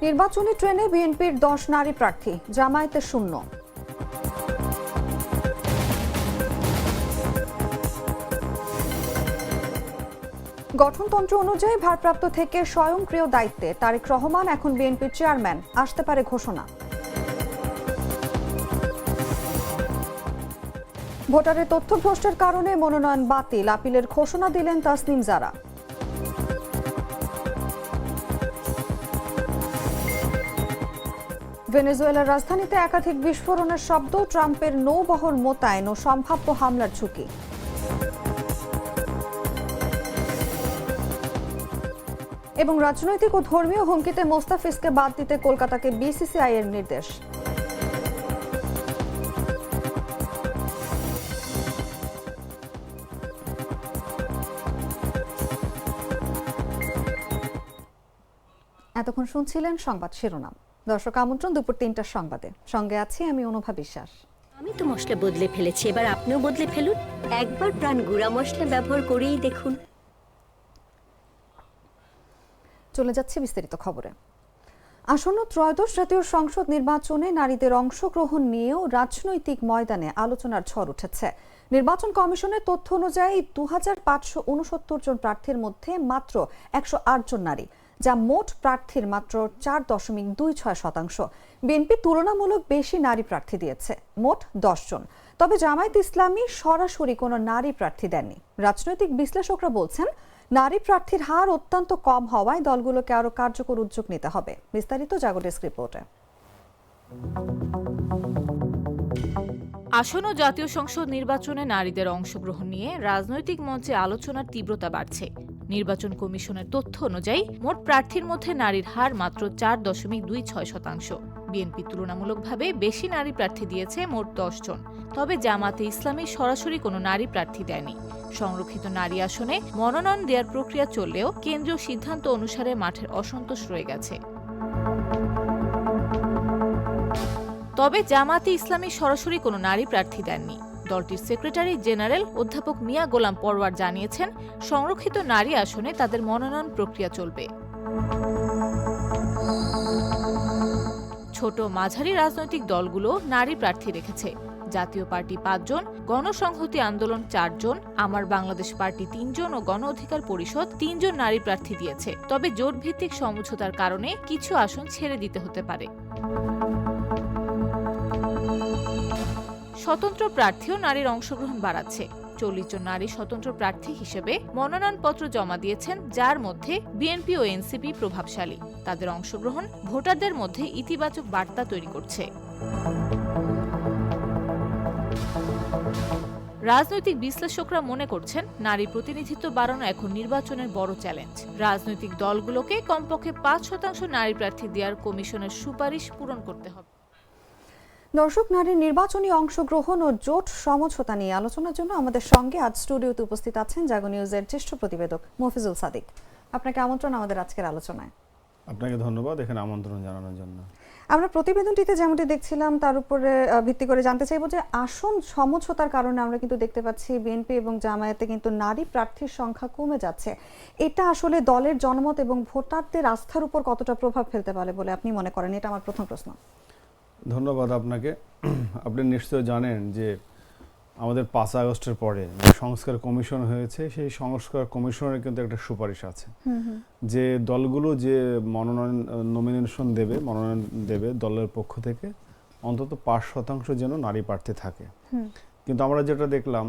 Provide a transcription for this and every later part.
নির্বাচনী ট্রেনে বিএনপির 10 নারী প্রার্থী, জামায়াতে শূন্য। গঠনতন্ত্র অনুযায়ী ভারপ্রাপ্ত থেকে স্বয়ংক্রিয় দায়িত্বে তারেক রহমান এখন বিএনপির চেয়ারম্যান, আসতে পারে ঘোষণা। ভোটারের তথ্য ভ্রষ্টের কারণে মনোনয়ন বাতিল, আপিলের ঘোষণা দিলেন তাসনিম জারা। ভেনেজুয়েলার রাজধানীতে একাধিক বিস্ফোরণের শব্দ, ট্রাম্পের নৌবহর মোতায়েন ও সম্ভাব্য হামলার ঝুঁকি। এবং রাজনৈতিক ও ধর্মীয় হুমকিতে মোস্তাফিজকে বাদ দিতে কলকাতাকে বিসিসিআই এর নির্দেশ। এতক্ষণ শুনছিলেন সংবাদ শিরোনাম। দর্শক, আমন্ত্রণ দুপুর 3টার সংবাদে। সঙ্গে আছি আমি অনুভা বিশ্বাস। আমি তো মশলা বদলে ফেলেছি, এবার আপনিও বদলে ফেলুন। একবার প্রাণ গুঁড়া মশলা ব্যবহার করেই দেখুন। চলে যাচ্ছে বিস্তারিত খবরে। আসন্ন ত্রয়োদশ জাতীয় সংসদ নির্বাচনে নারীদের অংশগ্রহণ নিয়েও রাজনৈতিক ময়দানে আলোচনার ঝড় উঠেছে। নির্বাচন কমিশনের তথ্য অনুযায়ী 2569 জন প্রার্থীর মধ্যে মাত্র 108 জন নারী, যা মোট প্রার্থীর মাত্র 4.26%। বিএনপি তুলনামূলক বেশি নারী প্রার্থী দিয়েছে, মোট 10 জন। তবে জামায়াত ইসলামী সরাসরি কোনো নারী প্রার্থী দেননি। রাজনৈতিক বিশ্লেষকরা বলছেন, নারী প্রার্থীর হার অত্যন্ত কম হওয়ায় দলগুলোকে আরো কার্যকর উদ্যোগ নিতে হবে। বিস্তারিত জাগো ডেস্ক রিপোর্টে। আসন্ন জাতীয় সংসদ নির্বাচনে নারীদের অংশগ্রহণ নিয়ে রাজনৈতিক মঞ্চে আলোচনার তীব্রতা বাড়ছে। নির্বাচন কমিশনের তথ্য অনুযায়ী মোট প্রার্থীর মধ্যে নারীর হার মাত্র 4.26%। বিএনপি তুলনামূলকভাবে বেশি নারী প্রার্থী দিয়েছে, মোট 10 জন। তবে জামাতে ইসলামী সরাসরি কোনো নারী প্রার্থী দেয়নি। সংরক্ষিত নারী আসনে মনোনয়ন দেওয়ার প্রক্রিয়া চললেও কেন্দ্রীয় সিদ্ধান্ত অনুসারে মাঠের অসন্তোষ রয়ে গেছে। তবে জামাতে ইসলামী সরাসরি কোনো নারী প্রার্থী দেননি। দলটির সেক্রেটারি জেনারেল অধ্যাপক মিয়া গোলাম পরওয়ার জানিয়েছেন, সংরক্ষিত নারী আসনে তাদের মনোনয়ন প্রক্রিয়া চলবে। ছোট মাঝারি রাজনৈতিক দলগুলো নারী প্রার্থী রেখেছে। জাতীয় পার্টি 5 জন, গণসংহতি আন্দোলন 4 জন, আমার বাংলাদেশ পার্টি 3 জন ও গণ অধিকার পরিষদ 3 জন নারী প্রার্থী দিয়েছে। তবে জোট ভিত্তিক সমঝোতার কারণে কিছু আসন ছেড়ে দিতে হতে পারে। স্বতন্ত্র প্রার্থীও নারীর অংশগ্রহণ বাড়াচ্ছে। 40 জন নারী স্বতন্ত্র প্রার্থী হিসেবে মনোনয়নপত্র জমা দিয়েছেন, যার মধ্যে বিএনপি ও এনসিপি প্রভাবশালী। তাদের অংশগ্রহণ ভোটারদের মধ্যে ইতিবাচক বার্তা তৈরি করছে। রাজনৈতিক বিশ্লেষকরা মনে করছেন, নারী প্রতিনিধিত্ব বাড়ানো এখন নির্বাচনের বড় চ্যালেঞ্জ। রাজনৈতিক দলগুলোকে কমপক্ষে 5% নারী প্রার্থী দেওয়ার কমিশনের সুপারিশ পূরণ করতে হবে। দর্শক, নারীর নির্বাচনী অংশগ্রহণ ও জোট সমঝোতা নিয়ে আলোচনার জন্য আমাদের সঙ্গে আজ স্টুডিওতে উপস্থিত আছেন জাগো নিউজের জ্যেষ্ঠ প্রতিবেদক মফিজুল সাদিক। আপনাকে আমন্ত্রণ আমাদের আজকের আলোচনায়। আপনাকে ধন্যবাদ এখানে আমন্ত্রণ জানানোর জন্য। আমরা প্রতিবেদনটিতে যেমনটি দেখছিলাম তার উপরে ভিত্তি করে জানতে চাইবো যে আসন সমঝোতার কারণে আমরা কিন্তু দেখতে পাচ্ছি বিএনপি এবং জামায়াতে কিন্তু নারী প্রার্থীর সংখ্যা কমে যাচ্ছে। এটা আসলে দলের জনমত এবং ভোটারদের আস্থার উপর কতটা প্রভাব ফেলতে পারে বলে আপনি মনে করেন? এটা আমার প্রথম প্রশ্ন। ধন্যবাদ আপনাকে। আপনি নিশ্চয় জানেন যে আমাদের 5 আগস্টের পরে সংস্কার কমিশন হয়েছে, সেই সংস্কার কমিশনের কিন্তু একটা সুপারিশ আছে যে দলগুলো যে নমিনেশন দেবে দলের পক্ষ থেকে অন্তত 5% যেন নারী প্রার্থী থাকে। কিন্তু আমরা যেটা দেখলাম,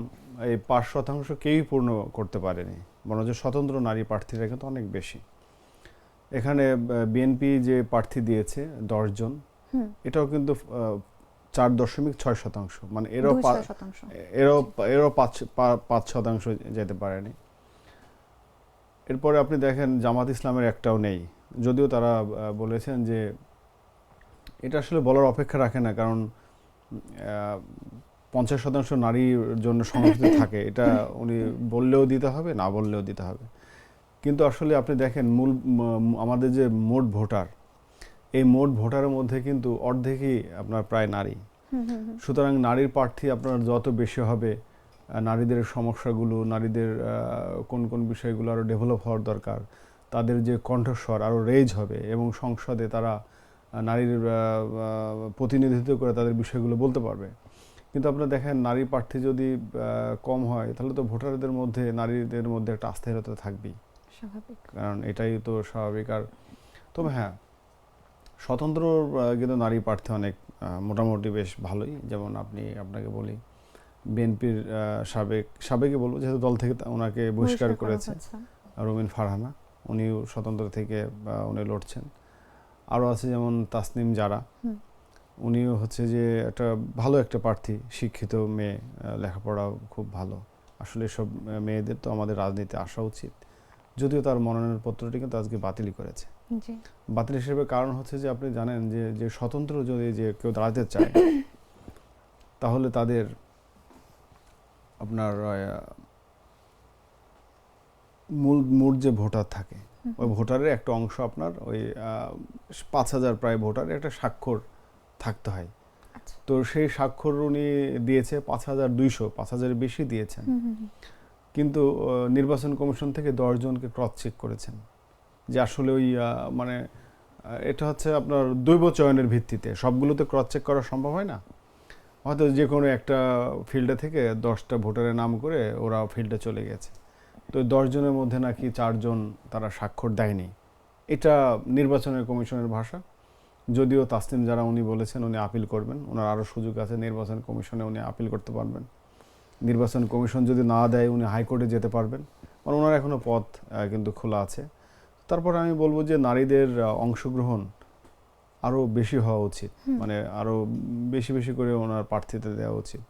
এই 5% কেউই পূর্ণ করতে পারেনি, বরঞ্চ স্বতন্ত্র নারী প্রার্থীরা কিন্তু অনেক বেশি। এখানে বিএনপি যে প্রার্থী দিয়েছে 10 জন, এটাও কিন্তু 4.6%, মানে এরও 5% যেতে পারেনি। এরপরে আপনি দেখেন জামাত ইসলামের একটাও নেই, যদিও তারা বলেছেন যে এটা আসলে বলার অপেক্ষা রাখে না, কারণ 50% নারীর জন্য সংরক্ষিত থাকে, এটা উনি বললেও দিতে হবে, না বললেও দিতে হবে। কিন্তু আসলে আপনি দেখেন আমাদের যে মোট ভোটার, এই মোট ভোটারের মধ্যে কিন্তু অর্ধেকই আপনার প্রায় নারী। সুতরাং নারীর প্রার্থী আপনার যত বেশি হবে, নারীদের সমস্যাগুলো, নারীদের কোন কোন বিষয়গুলো আরও ডেভেলপ হওয়ার দরকার, তাদের যে কণ্ঠস্বর আরও রেজ হবে এবং সংসদে তারা নারীর প্রতিনিধিত্ব করে তাদের বিষয়গুলো বলতে পারবে। কিন্তু আপনারা দেখেন নারী প্রার্থী যদি কম হয় তাহলে তো ভোটারদের মধ্যে নারীদের মধ্যে একটা আস্থাহীনতা থাকবেই, স্বাভাবিক। কারণ এটাই তো স্বাভাবিক। আর তবে হ্যাঁ, স্বতন্ত্র কিন্তু নারী প্রার্থী অনেক মোটামুটি বেশ ভালোই। যেমন আপনাকে বলি বিএনপির সাবেকই বলবো, যেহেতু দল থেকে ওনাকে বহিষ্কার করেছে রুমিন ফারহানা, উনিও স্বতন্ত্র থেকে উনি লড়ছেন। আরও আছে যেমন তাসনিম জারা, উনিও হচ্ছে যে একটা ভালো একটা প্রার্থী, শিক্ষিত মেয়ে, লেখাপড়াও খুব ভালো। আসলে সব মেয়েদের তো আমাদের রাজনীতিতে আসা উচিত, যদিও তার মনোনয়ন পত্রটি কিন্তু আজকে বাতিলই করেছে। বাতিল হিসেবে কারণ হচ্ছে যে আপনি জানেন যে স্বতন্ত্র যদি যে কেউ দাঁড়াতে চায় তাহলে তাদের আপনার মূল যে ভোটার থাকে ওই ভোটারের একটা অংশ আপনার ওই 5,000 প্রায় ভোটারের একটা স্বাক্ষর থাকতে হয়। তো সেই স্বাক্ষর উনি দিয়েছে 5,200 বেশি দিয়েছেন, কিন্তু নির্বাচন কমিশন থেকে 10 জনকে ক্রস চেক করেছেন যে আসলে ওই মানে এটা হচ্ছে আপনার দৈব চয়নের ভিত্তিতে, সবগুলোতে ক্রস চেক করা সম্ভব হয় না। হয়তো যে কোনো একটা ফিল্ডে থেকে 10টা ভোটারের নাম করে ওরা ফিল্ডে চলে গেছে, তো 10 জনের মধ্যে নাকি 4 জন তারা স্বাক্ষর দেয়নি। এটা নির্বাচনের কমিশনের ভাষা। যদিও তাসনিম যারা উনি বলেছেন উনি আপিল করবেন, ওনার আরও সুযোগ আছে, নির্বাচন কমিশনে উনি আপিল করতে পারবেন। নির্বাচন কমিশন যদি না দেয় উনি হাইকোর্টে যেতে পারবেন, মানে ওনার এখনও পথ কিন্তু খোলা আছে। তারপরে আমি বলবো যে নারীদের অংশগ্রহণ আরও বেশি হওয়া উচিত, মানে আরও বেশি বেশি করে ওনার প্রার্থীতে দেওয়া উচিত।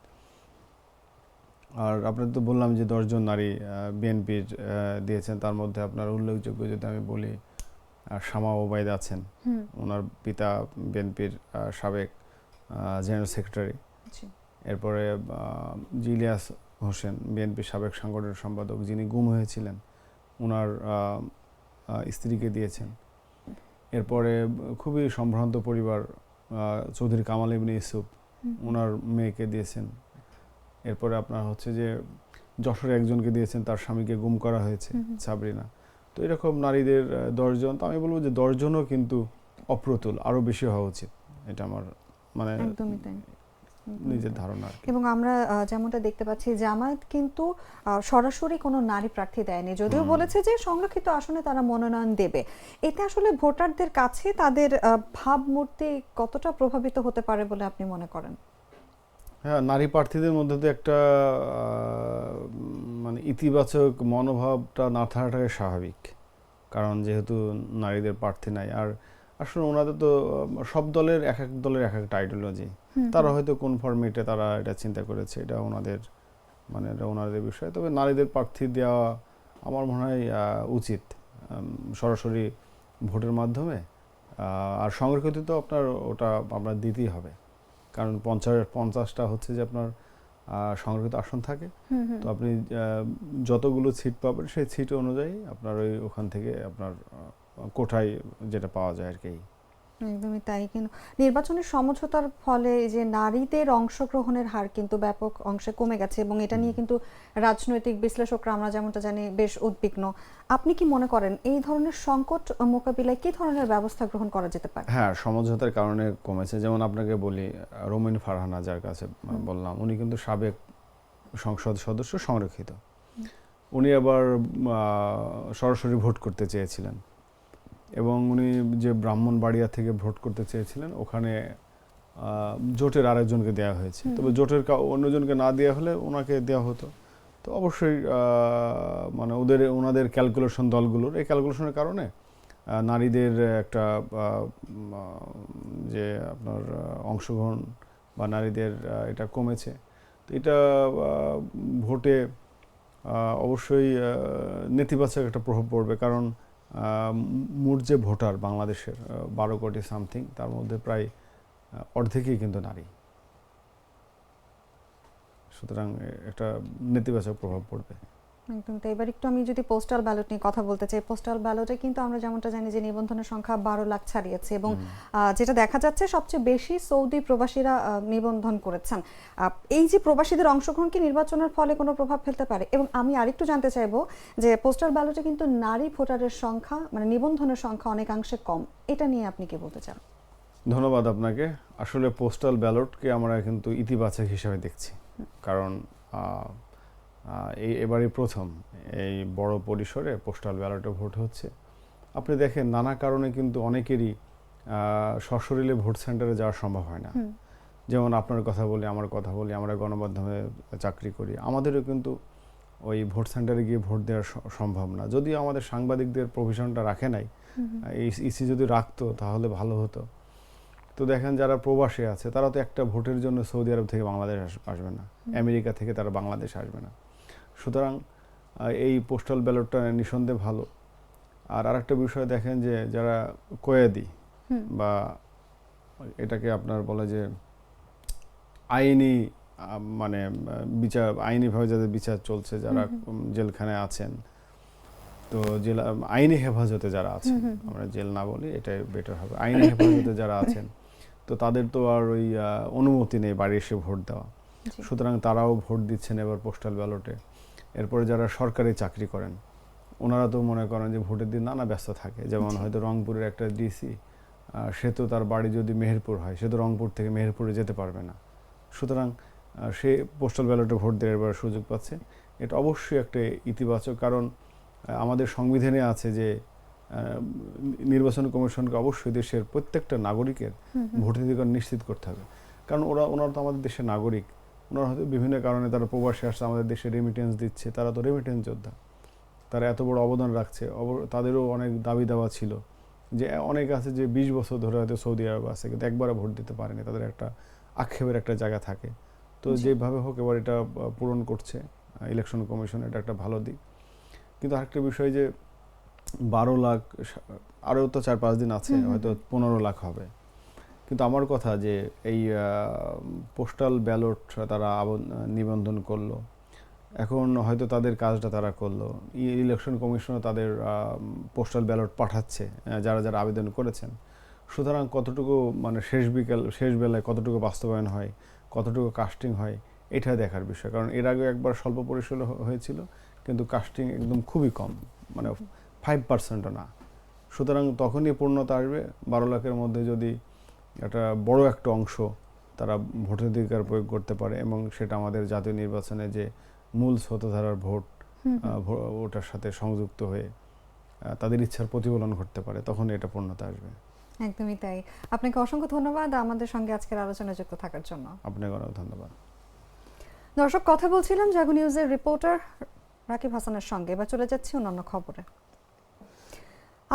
আর আপনার তো বললাম যে 10 জন নারী বিএনপির দিয়েছেন, তার মধ্যে আপনার উল্লেখযোগ্য যদি আমি বলি শামা ওবায়দ আছেন, ওনার পিতা বিএনপির সাবেক জেনারেল সেক্রেটারি। এরপরে ইলিয়াস হোসেন বিএনপির সাবেক সাংগঠনিক সম্পাদক, যিনি গুম হয়েছিলেন, ওনার স্ত্রীকে দিয়েছেন। এরপরে খুবই সম্ভ্রান্ত পরিবার চৌধুরী কামাল ইবনে ইউসুফ, ওনার মেয়েকে দিয়েছেন। এরপরে আপনার হচ্ছে যে যশোরে একজনকে দিয়েছেন, তার স্বামীকে গুম করা হয়েছে, সাবরিনা। তো এরকম নারীদের 10 জন, তো আমি বলবো যে 10 জনও কিন্তু অপ্রতুল, আরও বেশি হওয়া উচিত। এটা আমার মানে একদমই তাই, নিজের ধারণা। এবং আমরা যেমনটা দেখতে পাচ্ছি জামায়াত কিন্তু সরাসরি কোনো নারী প্রার্থী দেয়নি, যদিও বলেছে যে সংরক্ষিত আসনে তারা মনোনয়ন দেবে। এতে আসলে ভোটারদের কাছে তাদের ভাবমূর্তি কতটা প্রভাবিত হতে পারে বলে আপনি মনে করেন? হ্যাঁ, নারী প্রার্থীদের মধ্যে তো একটা মানে ইতিবাচক মনোভাবটা না থাকাটাই স্বাভাবিক, কারণ যেহেতু নারীদের প্রার্থী নাই। আর আসলে ওনাদের তো সব দলের এক এক একটা আইডিওলজি, তারা হয়তো কোন ফরম্যাটে তারা এটা চিন্তা করেছে, এটা ওনাদের মানে এটা ওনাদের বিষয়। তবে নারীদের প্রার্থী দেওয়া আমার মনে হয় উচিত সরাসরি ভোটের মাধ্যমে। আর সংরক্ষিত তো আপনার ওটা আপনার দিতেই হবে, কারণ 50টা হচ্ছে যে আপনার সংরক্ষিত আসন থাকে। তো আপনি যতগুলো সিট পাবেন সেই সিট অনুযায়ী আপনার ওখান থেকে আপনার কোঠায় যেটা পাওয়া যায় আর কি। একদমই তাই। কিন্তু নির্বাচনের সমঝোতার ফলে যে নারীদের অংশগ্রহণের হার কিন্তু ব্যাপক অংশে কমে গেছে, এবং এটা নিয়ে কিন্তু রাজনৈতিক বিশ্লেষকরা আমরা যেমনটা জানি বেশ উদ্বিগ্ন। আপনি কি মনে করেন এই ধরনের সংকট মোকাবিলায় কি ধরনের ব্যবস্থা গ্রহণ করা যেতে পারে? হ্যাঁ, সমঝোতার কারণে কমেছে। যেমন আপনাকে বলি রুমিন ফারহানা, যার কাছে বললাম, উনি কিন্তু সাবেক সংসদ সদস্য সংরক্ষিত। উনি আবার সরাসরি ভোট করতে চেয়েছিলেন, এবং উনি যে ব্রাহ্মণবাড়িয়া থেকে ভোট করতে চেয়েছিলেন ওখানে জোটের আরেকজনকে দেওয়া হয়েছে। তবে জোটের অন্যজনকে না দেওয়া হলে ওনাকে দেওয়া হতো। তো অবশ্যই মানে ওনাদের ক্যালকুলেশন, দলগুলোর এই ক্যালকুলেশনের কারণে নারীদের একটা যে আপনার অংশগ্রহণ বা নারীদের এটা কমেছে। তো এটা ভোটে অবশ্যই নেতিবাচক একটা প্রভাব পড়বে, কারণ মোট যে ভোটার বাংলাদেশের 12 কোটি সামথিং, তার মধ্যে প্রায় অর্ধেকই কিন্তু নারী। সুতরাং একটা নেতিবাচক প্রভাব পড়বে। একদম তাই। এবার একটু আমি যদি পোস্টাল ব্যালট নিয়ে কথা বলতে চাই, পোস্টাল ব্যালটে কিন্তু আমরা যেমনটা জানি যে নিবন্ধনের সংখ্যা 12 লাখ ছাড়িয়েছে এবং যেটা দেখা যাচ্ছে সবচেয়ে বেশি সৌদি প্রবাসীরা নিবন্ধন করেছেন। এই যে প্রবাসীদের অংশগ্রহণ কি নির্বাচনের ফলে কোনো প্রভাব ফেলতে পারে? এবং আমি আরেকটু জানতে চাইবো যে পোস্টাল ব্যালটে কিন্তু নারী ভোটারের সংখ্যা মানে নিবন্ধনের সংখ্যা অনেকাংশে কম, এটা নিয়ে আপনি কি বলতে চান? ধন্যবাদ আপনাকে। আসলে পোস্টাল ব্যালটকে আমরা কিন্তু ইতিবাচক হিসেবে দেখছি, কারণ এবারই প্রথম এই বড় পরিসরে পোস্টাল ব্যালটে ভোট হচ্ছে। আপনি দেখেন নানা কারণে কিন্তু অনেকেরই সশরীরে ভোট সেন্টারে যাওয়া সম্ভব হয় না। যেমন আপনার কথা বলি, আমার কথা বলি, আমরা গণমাধ্যমে চাকরি করি, আমাদেরও কিন্তু ওই ভোট সেন্টারে গিয়ে ভোট দেওয়া সম্ভব না। যদিও আমাদের সাংবাদিকদের প্রভিশনটা রাখে নাই, ইসি যদি রাখতো তাহলে ভালো হতো। তো দেখেন যারা প্রবাসী আছে তারা তো একটা ভোটের জন্য সৌদি আরব থেকে বাংলাদেশ আসবে না, আমেরিকা থেকে তারা বাংলাদেশ আসবে না। সুতরাং এই পোস্টাল ব্যালটটা নিঃসন্দেহে ভালো। আর আরেকটা বিষয় দেখেন যে যারা কয়েদি বা এটাকে আপনার বলে যে আইনি মানে বিচার, আইনিভাবে যাদের বিচার চলছে, যারা জেলখানায় আছেন, তো জেল আইনি হেফাজতে যারা আছেন, আমরা জেল না বলি এটাই বেটার হবে, আইনি হেফাজতে যারা আছেন, তো তাদের তো আর ওই অনুমতি নেই বাড়ি এসে ভোট দেওয়া। সুতরাং তারাও ভোট দিচ্ছেন এবার পোস্টাল ব্যালটে। এরপরে যারা সরকারি চাকরি করেন ওনারা তো মনে করেন যে ভোটের দিন নানা ব্যস্ত থাকে। যেমন হয়তো রংপুরের একটা ডিসি, সে তো তার বাড়ি যদি মেহেরপুর হয়, সে তো রংপুর থেকে মেহেরপুরে যেতে পারবে না। সুতরাং সে পোস্টাল ব্যালটে ভোট দেওয়ার এবার সুযোগ পাচ্ছে। এটা অবশ্যই একটা ইতিবাচক, কারণ আমাদের সংবিধানে আছে যে নির্বাচন কমিশনকে অবশ্যই দেশের প্রত্যেকটা নাগরিকের ভোটাধিকার নিশ্চিত করতে হবে। কারণ ওনারা তো আমাদের দেশের নাগরিক, ওনারা হয়তো বিভিন্ন কারণে তারা প্রবাসে আসছে, আমাদের দেশে রেমিটেন্স দিচ্ছে, তারা তো রেমিটেন্স যোদ্ধা, তারা এত বড় অবদান রাখছে। তাদেরও অনেক দাবি দেওয়া ছিল, যে অনেক আছে যে 20 বছর ধরে হয়তো সৌদি আরব আছে কিন্তু একবারও ভোট দিতে পারেনি, তাদের একটা আক্ষেপের একটা জায়গা থাকে। তো যেভাবে হোক এবার এটা পূরণ করছে ইলেকশন কমিশন, এটা একটা ভালো দিক। কিন্তু আরেকটা বিষয় যে 12 লাখ, আরও তো 4-5 দিন আছে, হয়তো 15 লাখ হবে। কিন্তু আমার কথা যে এই পোস্টাল ব্যালট তারা নিবন্ধন করলো, এখন হয়তো তাদের কাজটা তারা করলো, ইলেকশন কমিশনও তাদের পোস্টাল ব্যালট পাঠাচ্ছে যারা যারা আবেদন করেছেন। সুতরাং কতটুকু মানে শেষ বেলায় কতটুকু বাস্তবায়ন হয়, কতটুকু কাস্টিং হয়, এটা দেখার বিষয়। কারণ এর আগে একবার স্বল্প পরিসরে হয়েছিল, কিন্তু কাস্টিং একদম খুবই কম, মানে 5%ও না। সুতরাং তখনই পূর্ণতা আসবে। 12 লাখের মধ্যে যদি একটা বড় একটা অংশ তারা ভোটাধিকার প্রয়োগ করতে পারে এবং সেটা আমাদের জাতীয় নির্বাচনে যে মূল স্রোতধারার ভোট, ওটার সাথে সংযুক্ত হয়ে তাদের ইচ্ছার প্রতিফলন ঘটতে পারে, তখন এটা পূর্ণতা আসবে। একদমই তাই। আপনাকে অসংখ্য ধন্যবাদ আমাদের সঙ্গে আজকের আলোচনায় যুক্ত থাকার জন্য। আপনাকে অনেক ধন্যবাদ। দর্শক, কথা বলছিলাম জাগো নিউজের রিপোর্টার রাকিব হাসানের সঙ্গে। এবার চলে যাচ্ছি অন্যান্য খবরে।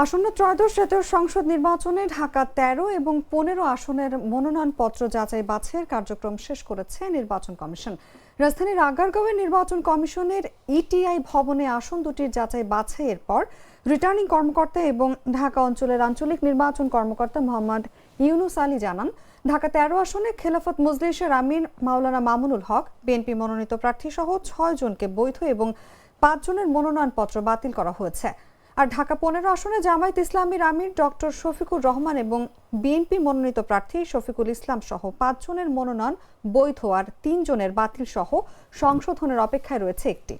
আসন্ন ত্রয়োদশ জাতীয় সংসদ নির্বাচনে ঢাকা 13 এবং 15 আসনের মনোনয়নপত্র যাচাই বাছাইয়ের কার্যক্রম শেষ করেছে নির্বাচন কমিশন। রাজধানীর আগারগাঁওয়ের নির্বাচন কমিশনের ইটিআই ভবনে আসন দুটির যাচাই বাছাইয়ের পর রিটার্নিং কর্মকর্তা এবং ঢাকা অঞ্চলের আঞ্চলিক নির্বাচন কর্মকর্তা মোহাম্মদ ইউনুস আলী জানান, ঢাকা 13 আসনে খেলাফত মজলিসের আমির মাওলানা মামুনুল হক, বিএনপি মনোনীত প্রার্থী সহ 6 জনকে বৈধ এবং 5 জনের মনোনয়নপত্র বাতিল করা হয়েছে। আর ঢাকা 15 আসনে জামায়াত ইসলামীর আমির ডক্টর শফিকুর রহমান এবং বিএনপি মনোনীত প্রার্থী শফিকুল ইসলাম সহ 5 জনের মনোনয়ন বৈধ আর 3 জনের বাতিল সহ সংশোধনের অপেক্ষায় রয়েছে একটি।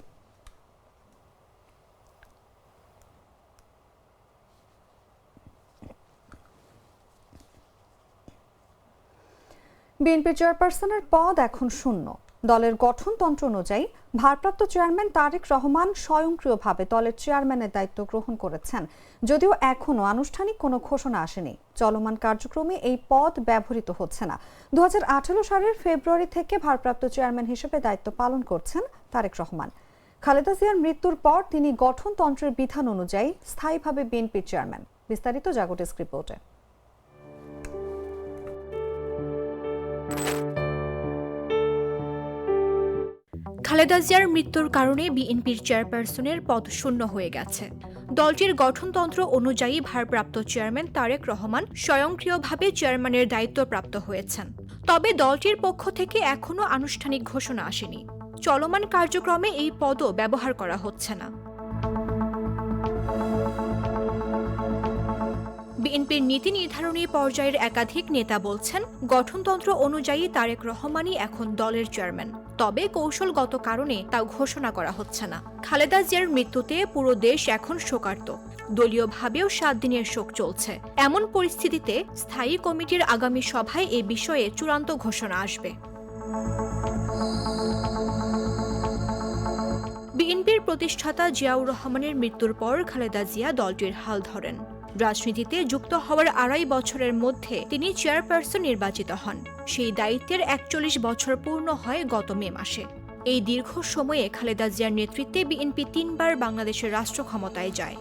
বিএনপি চেয়ারপারসনের পদ এখন শূন্য। দলের গঠনতন্ত্র অনুযায়ী ভারপ্রাপ্ত চেয়ারম্যান তারেক রহমান স্বয়ংক্রিয়ভাবে দলের চেয়ারম্যানের দায়িত্ব গ্রহণ করেছেন, যদিও এখনও আনুষ্ঠানিক কোনো ঘোষণা আসেনি। চলমান কার্যক্রমে এই পদ ব্যবহৃত হচ্ছে না। 2018 সালের ফেব্রুয়ারি থেকে ভারপ্রাপ্ত চেয়ারম্যান হিসেবে দায়িত্ব পালন করছেন তারেক রহমান। খালেদা জিয়ার মৃত্যুর পর তিনি গঠনতন্ত্রের বিধান অনুযায়ী স্থায়ীভাবে বিএনপির চেয়ারম্যান। বিস্তারিত জাগো ডেস্ক রিপোর্টে। খালেদা জিয়ার মৃত্যুর কারণে বিএনপির চেয়ারপারসনের পদ শূন্য হয়ে গেছে। দলটির গঠনতন্ত্র অনুযায়ী ভারপ্রাপ্ত চেয়ারম্যান তারেক রহমান স্বয়ংক্রিয়ভাবে চেয়ারম্যানের দায়িত্বপ্রাপ্ত হয়েছেন। তবে দলটির পক্ষ থেকে এখনও আনুষ্ঠানিক ঘোষণা আসেনি। চলমান কার্যক্রমে এই পদও ব্যবহার করা হচ্ছে না। বিএনপির নীতি নির্ধারণী পর্যায়ের একাধিক নেতা বলছেন, গঠনতন্ত্র অনুযায়ী তারেক রহমানই এখন দলের চেয়ারম্যান। তবে কৌশলগত কারণে তা ঘোষণা করা হচ্ছে না। খালেদা জিয়ার মৃত্যুতে পুরো দেশ এখন শোকার্ত। দলীয়ভাবেও 7 দিনের শোক চলছে। এমন পরিস্থিতিতে স্থায়ী কমিটির আগামী সভায় এ বিষয়ে চূড়ান্ত ঘোষণা আসবে। বিএনপির প্রতিষ্ঠাতা জিয়াউর রহমানের মৃত্যুর পর খালেদা জিয়া দলটির হাল ধরেন। রাজনীতিতে যুক্ত হওয়ার 2.5 বছরের মধ্যে তিনি চেয়ারপারসন নির্বাচিত হন। সেই দায়িত্বের 41 বছর পূর্ণ হয় গত মে মাসে। এই দীর্ঘ সময়ে খালেদা জিয়ার নেতৃত্বে বিএনপি 3 বার বাংলাদেশের রাষ্ট্র ক্ষমতায় যায়।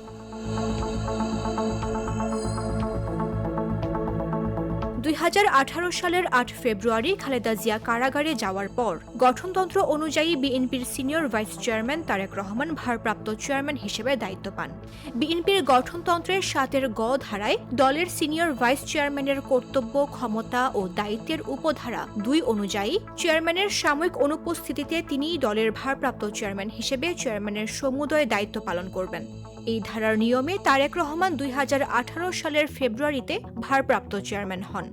2018 সালের 8 ফেব্রুয়ারি খালেদা জিয়া কারাগারে যাওয়ার পর গঠনতন্ত্র অনুযায়ী বিএনপির senior vice chairman Tarique Rahman ভারপ্রাপ্ত চেয়ারম্যান হিসেবে দায়িত্ব পান। বিএনপির গঠনতন্ত্রের 7 গ ধারায় দলের সিনিয়র ভাইস চেয়ারম্যানের কর্তব্য, ক্ষমতা ও দায়িত্বের উপধারা 2 অনুযায়ী চেয়ারম্যানের সাময়িক অনুপস্থিতিতে তিনি দলের ভারপ্রাপ্ত চেয়ারম্যান হিসেবে চেয়ারম্যানের সমুদয় দায়িত্ব পালন করবেন। এই ধারার নিয়মে তারেক রহমান 2018 সালের ফেব্রুয়ারিতে ভারপ্রাপ্ত চেয়ারম্যান হন।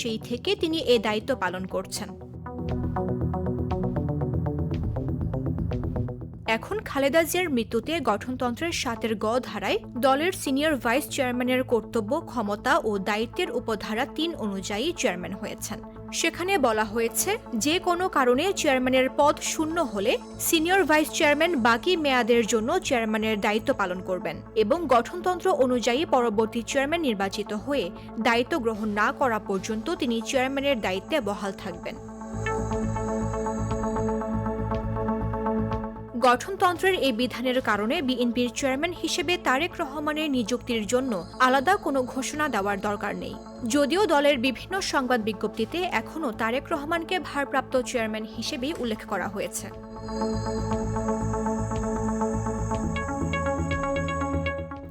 সেই থেকে তিনি এ দায়িত্ব পালন করছেন। এখন খালেদা জিয়ার মৃত্যুতে গঠনতন্ত্রের 7 গ ধারায় দলের সিনিয়র ভাইস চেয়ারম্যানের কর্তব্য, ক্ষমতা ও দায়িত্বের উপধারা 3 অনুযায়ী চেয়ারম্যান হয়েছেন। সেখানে বলা হয়েছে, যে কোনো কারণে চেয়ারম্যানের পদ শূন্য হলে সিনিয়র ভাইস চেয়ারম্যান বাকি মেয়াদের জন্য চেয়ারম্যানের দায়িত্ব পালন করবেন এবং গঠনতন্ত্র অনুযায়ী পরবর্তী চেয়ারম্যান নির্বাচিত হয়ে দায়িত্ব গ্রহণ না করা পর্যন্ত তিনি চেয়ারম্যানের দায়িত্বে বহাল থাকবেন। গঠনতন্ত্রের এই বিধানের কারণে বিএনপির চেয়ারম্যান হিসেবে তারেক রহমানের নিযুক্তির জন্য আলাদা কোনো ঘোষণা দেওয়ার দরকার নেই। যদিও দলের বিভিন্ন সংবাদ বিজ্ঞপ্তিতে এখনও তারেক রহমানকে ভারপ্রাপ্ত চেয়ারম্যান হিসেবেই উল্লেখ করা হয়েছে।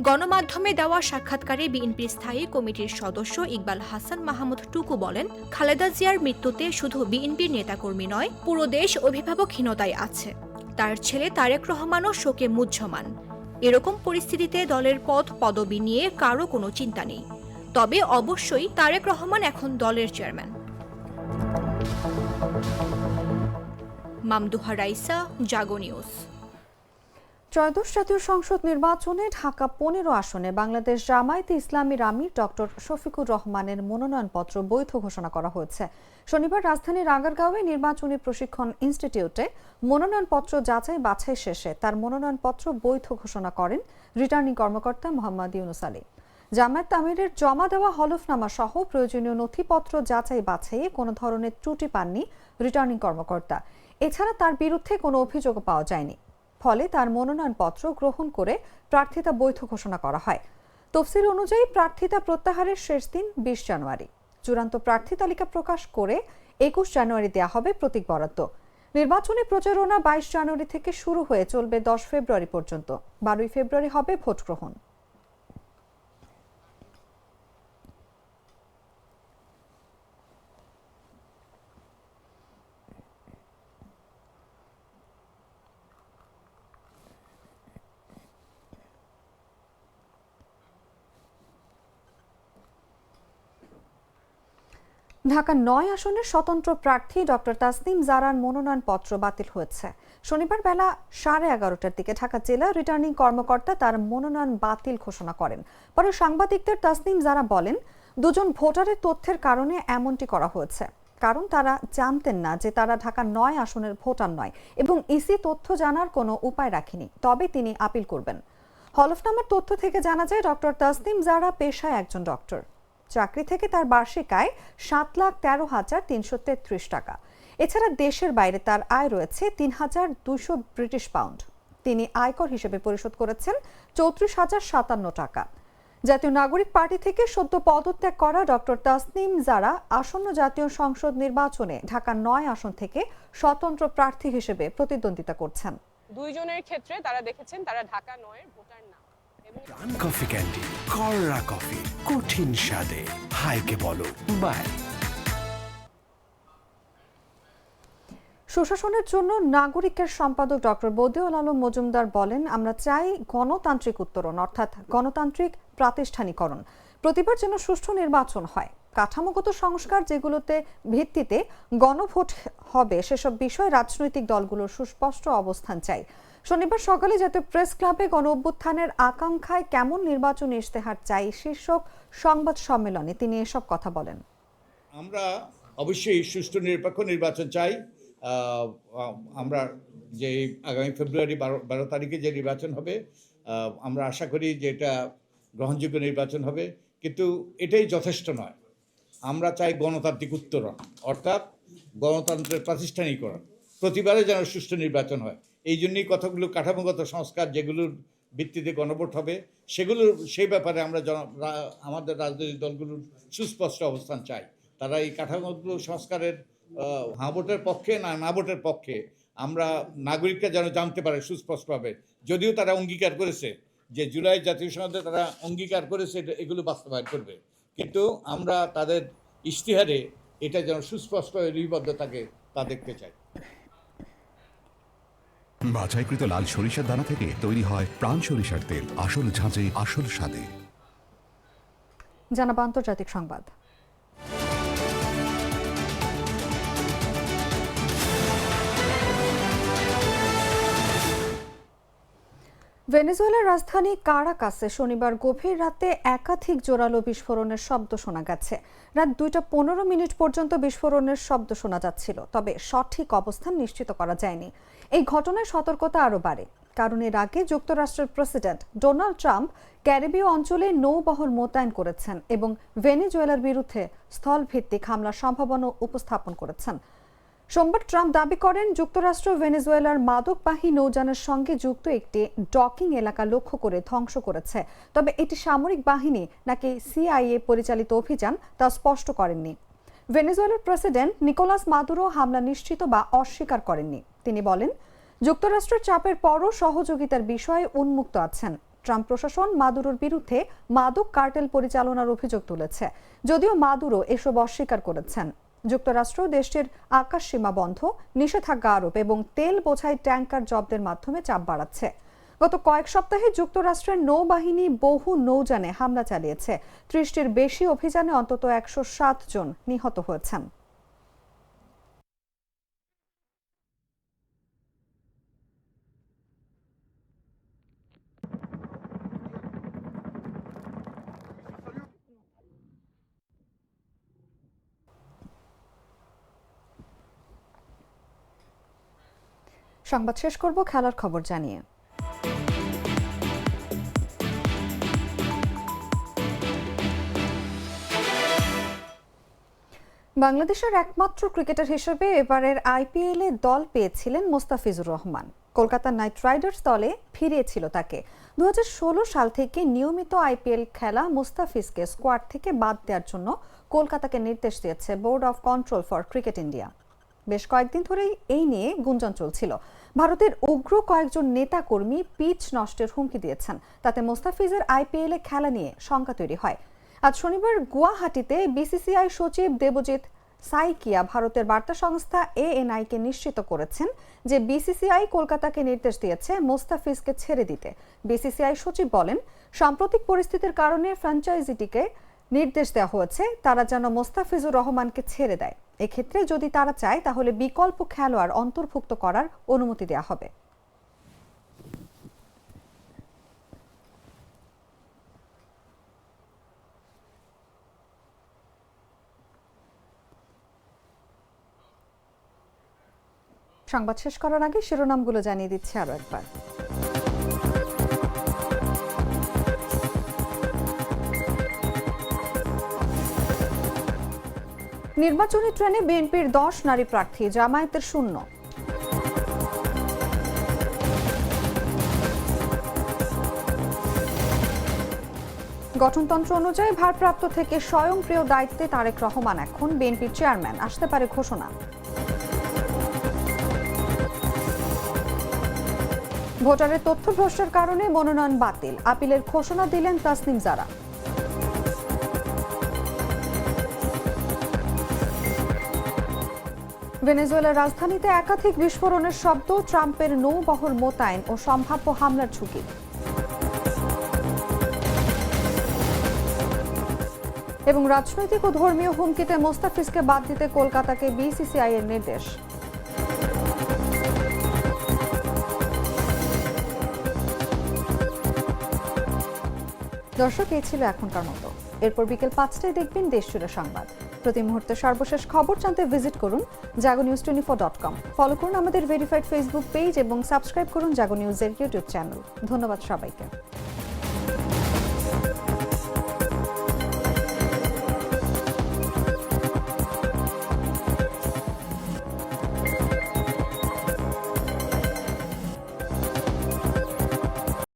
গণমাধ্যমে দেওয়া সাক্ষাৎকারে বিএনপির স্থায়ী কমিটির সদস্য ইকবাল হাসান মাহমুদ টুকু বলেন, খালেদা জিয়ার মৃত্যুতে শুধু বিএনপির নেতাকর্মী নয়, পুরো দেশ অভিভাবকহীনতায় আছে। তার ছেলে তারেক রহমানও শোকে মুহ্যমান। এরকম পরিস্থিতিতে দলের পদ পদবি নিয়ে কারো কোনো চিন্তা নেই। তবে অবশ্যই তারেক রহমান এখন দলের চেয়ারম্যান। মামদুহা রাইসা, জাগো নিউজ। ত্রয়োদশ জাতীয় সংসদ নির্বাচনে ঢাকা 15 আসনে বাংলাদেশ জামায়াতে ইসলামীর আমির ডক্টর শফিকুর রহমানের মনোনয়নপত্র বৈধ ঘোষণা করা হয়েছে। শনিবার রাজধানীর আগারগাঁওয়ে নির্বাচনী প্রশিক্ষণ ইনস্টিটিউটে মনোনয়নপত্র যাচাই বাছাই শেষে তার মনোনয়নপত্র বৈধ ঘোষণা করেন রিটার্নিং কর্মকর্তা মোহাম্মদ ইউনুস আলী। জামায়াত আমিরের জমা দেওয়া হলফনামা সহ প্রয়োজনীয় নথিপত্র যাচাই বাছাইয়ে কোনো ধরনের ত্রুটি পাননি রিটার্নিং কর্মকর্তা। এছাড়া তার বিরুদ্ধে কোনো অভিযোগ পাওয়া যায়নি। ফলে তার মনোনয়নপত্র গ্রহণ করে প্রার্থিতা বৈধ ঘোষণা করা হয়। তফসিল অনুযায়ী প্রার্থিতা প্রত্যাহারের শেষ দিন 20 জানুয়ারি। চূড়ান্ত প্রার্থী তালিকা প্রকাশ করে 21 জানুয়ারি দেওয়া হবে প্রতীক বরাদ্দ। নির্বাচনী প্রচারণা 22 জানুয়ারি থেকে শুরু হয়ে চলবে 10 ফেব্রুয়ারি পর্যন্ত। 12 ফেব্রুয়ারি হবে ভোট গ্রহণ। ঢাকা 9 আসনের স্বতন্ত্র প্রার্থী ডক্টর তাসনিম জারার মনোনয়নপত্র বাতিল হয়েছে। শনিবার বেলা 11:30টার দিকে ঢাকা জেলা রিটার্নিং কর্মকর্তা তার মনোনয়ন বাতিল ঘোষণা করেন। পরে সাংবাদিকদের তাসনিম জারা বলেন, 2 জন ভোটারের তথ্যের কারণে এমনটি করা হয়েছে। কারণ তারা জানতেন না যে তারা ঢাকা 9 আসনের ভোটার নয় এবং ইসি তথ্য জানার কোনো উপায় রাখেনি। তবে তিনি আপিল করবেন। হলফনামার তথ্য থেকে জানা যায় ডক্টর তাসনিম জারা পেশায় একজন ডক্টর। চাকরি থেকে তার বার্ষিক আয় 7,13,333 টাকা। এছাড়া দেশের বাইরে তার আয় রয়েছে 3,200 ব্রিটিশ পাউন্ড। তিনি আয়কর হিসেবে পরিশোধ করেছেন 34,057 টাকা। জাতীয় নাগরিক পার্টি থেকে সদ্য পদত্যাগ করা ডক্টর তাসনিম জারা আসন্ন জাতীয় সংসদ নির্বাচনে ঢাকা 9 আসন থেকে স্বতন্ত্র প্রার্থী হিসেবে প্রতিদ্বন্দ্বিতা করছেন। 2 জনের ক্ষেত্রে তারা দেখেছেন তারা ঢাকা 9 এর ভোটার না। প্রাণ কফি ক্যান্ডি, কররা কফি, কঠিন স্বাদে হাইকে বলো বাই। সুশাসনের জন্য নাগরিকের সম্পাদক ডক্টর বদিউল আলম মজুমদার বলেন, আমরা চাই গণতান্ত্রিক উত্তরণ, অর্থাৎ গণতান্ত্রিক প্রাতিষ্ঠানিকরণ। প্রতিবার যেন সুষ্ঠু নির্বাচন হয়, কাঠামোগত সংস্কার যেগুলোতে ভিত্তিতে গণভোট হবে সেসব বিষয়ে রাজনৈতিক দলগুলোর সুস্পষ্ট অবস্থান চাই। শনিবার সকালে জাতীয় প্রেস ক্লাবে গণ অভ্যুত্থানের আকাঙ্ক্ষায় কেমন নির্বাচনী ইশতেহার চাই শীর্ষক সংবাদ সম্মেলনে তিনি এসব কথা বলেন। আমরা অবশ্যই সুষ্ঠু নিরপেক্ষ নির্বাচন চাই। আমরা যে আগামী ফেব্রুয়ারি 12 তারিখে যে নির্বাচন হবে, আমরা আশা করি যে এটা গ্রহণযোগ্য নির্বাচন হবে, কিন্তু এটাই যথেষ্ট নয়। আমরা চাই গণতান্ত্রিক উত্তরণ, অর্থাৎ গণতন্ত্রের প্রাতিষ্ঠানিকরণ। প্রতিবারে যেন সুষ্ঠু নির্বাচন হয়, এই জন্যই কতগুলো কাঠামোগত সংস্কার যেগুলোর ভিত্তিতে গণভোট হবে সেই ব্যাপারে আমরা আমাদের রাজনৈতিক দলগুলোর সুস্পষ্ট অবস্থান চাই। তারা এই কাঠামোগত সংস্কারের হ্যাঁ ভোটের পক্ষে না ভোটের পক্ষে আমরা নাগরিকরা যেন জানতে পারে সুস্পষ্টভাবে। যদিও তারা অঙ্গীকার করেছে যে জুলাই জাতীয় সনদে তারা অঙ্গীকার করেছে এগুলো বাস্তবায়ন করবে, কিন্তু আমরা তাদের ইশতেহারে এটা যেন সুস্পষ্ট লিপিবদ্ধ থাকে তা দেখতে চাই। বাছাইকৃত লাল সরিষার দানা থেকে তৈরি হয় প্রাণ সরিষার তেল, আসল ঝাঁঝে আসল স্বাদে। জানাবো আন্তর্জাতিক সংবাদ। ভেনেজুয়েলার রাজধানী কারাকাসে শনিবার গভীর রাতে একাধিক জোরালো বিস্ফোরণের শব্দ শোনা গেছে। রাত 2:15 পর্যন্ত বিস্ফোরণের শব্দ শোনা যাচ্ছিল, তবে সঠিক অবস্থান নিশ্চিত করা যায়নি। এই ঘটনায় সতর্কতা আরও বাড়ে, কারণ এর আগে যুক্তরাষ্ট্রের প্রেসিডেন্ট ডোনাল্ড ট্রাম্প ক্যারিবীয় অঞ্চলে নৌবহর মোতায়েন করেছেন এবং ভেনেজুয়েলার বিরুদ্ধে স্থলভিত্তিক হামলার সম্ভাবনা উপস্থাপন করেছেন। সোমবার ট্রাম্প দাবি করেন যুক্তরাষ্ট্র ভেনেজুয়েলার মাদকবাহী নৌযানের সঙ্গে যুক্ত একটি ডকিং এলাকা লক্ষ্য করে ধ্বংস করেছে, তবে এটি সামরিক বাহিনী নাকি সিআইএ পরিচালিত অভিযান তা স্পষ্ট করেননি। ভেনেজুয়েলার প্রেসিডেন্ট নিকোলাস মাদুরো হামলা নিশ্চিত বা অস্বীকার করেননি। তিনি বলেন, যুক্তরাষ্ট্রের চাপের পরও সহযোগিতার বিষয়ে উন্মুক্ত আছেন। ট্রাম্প প্রশাসন মাদুরোর বিরুদ্ধে মাদক কার্টেল পরিচালনার অভিযোগ তুলেছে, যদিও মাদুরো এসব অস্বীকার করেছেন। যুক্তরাষ্ট্র দেশটির আকাশ সীমা বন্ধ, নিষেধাজ্ঞা আরোপ এবং তেল বোঝাই ট্যাঙ্কার জব্দের মাধ্যমে চাপ বাড়াচ্ছে। গত কয়েক সপ্তাহে যুক্তরাষ্ট্রের নৌবাহিনী বহু নৌযানে হামলা চালিয়েছে। 30টির বেশি অভিযানে অন্তত 107 জন নিহত হয়েছেন। সংবাদ শেষ করব খেলার খবর জানিয়ে। বাংলাদেশের একমাত্র ক্রিকেটার হিসেবে এবারের আইপিএলে দল পেয়েছিলেন মোস্তাফিজুর রহমান। কলকাতা নাইট রাইডার্স দলে ফিরিয়েছিল তাকে। 2016 সাল থেকে নিয়মিত আইপিএল খেলা মোস্তাফিজকে স্কোয়াড থেকে বাদ দেওয়ার জন্য কলকাতাকে নির্দেশ দিয়েছে board of control for cricket India. বেশ কয়েকদিন ধরেই এই নিয়ে গুঞ্জন চলছিল। ভারতের উগ্র কয়েকজন নেতা কর্মী পিচ নষ্টের হুমকি দিয়েছেন, তাতে মোস্তাফিজের আইপিএলে খেলা নিয়ে শঙ্কা তৈরি হয়। আজ শনিবার গুয়াহাটিতে বিসিসিআই সচিব দেবজিৎ সাইকিয়া ভারতের বার্তা সংস্থা এএনআইকে নিশ্চিত করেছেন যে বিসিসিআই কলকাতাকে নির্দেশ দিয়েছে মোস্তাফিজকে ছেড়ে দিতে। বিসিসিআই সচিব বলেন, সাম্প্রতিক পরিস্থিতির কারণে ফ্র্যাঞ্চাইজিটিকে নির্দেশ দেওয়া হয়েছে তারা যেন মোস্তাফিজুর রহমানকে ছেড়ে দেয়। এক্ষেত্রে যদি তারা চায় তাহলে বিকল্প খেলোয়াড় অন্তর্ভুক্ত করার অনুমতি দেওয়া হবে। সংবাদ শেষ করার আগে শিরোনামগুলো জানিয়ে দিচ্ছি আরো একবার। নির্বাচনী ট্রেনে বিএনপির 10 নারী প্রার্থী, জামায়াতের 0। গঠনতন্ত্র অনুযায়ী ভারপ্রাপ্ত থেকে স্বয়ংক্রিয় দায়িত্বে তারেক রহমান এখন বিএনপির চেয়ারম্যান, আসতে পারে ঘোষণা। ভোটারের তথ্য ভ্রষ্টের কারণে মনোনয়ন বাতিল, আপিলের ঘোষণা দিলেন তাসনিম জারা। ভেনেজুয়েলার রাজধানীতে একাধিক বিস্ফোরণের শব্দ, ট্রাম্পের নৌবহর মোতায়েন ও সম্ভাব্য হামলার ঝুঁকি। এবং রাজনৈতিক ও ধর্মীয় হুমকিতে মোস্তাফিজকে বাদ দিতে কলকাতাকে বিসিসিআই এর নির্দেশ। দর্শক, এই ছিল এখনকার মতো। এরপর বিকেল 5টায় দেখবেন দেশজুড়ে সংবাদ। প্রতি মুহূর্তে সর্বশেষ খবর জানতে ভিজিট করুন jagonews24.com। ফলো করুন আমাদের ভেরিফাইড ফেসবুক পেজ এবং সাবস্ক্রাইব করুন জাগো নিউজের ইউটিউব চ্যানেল। ধন্যবাদ সবাইকে।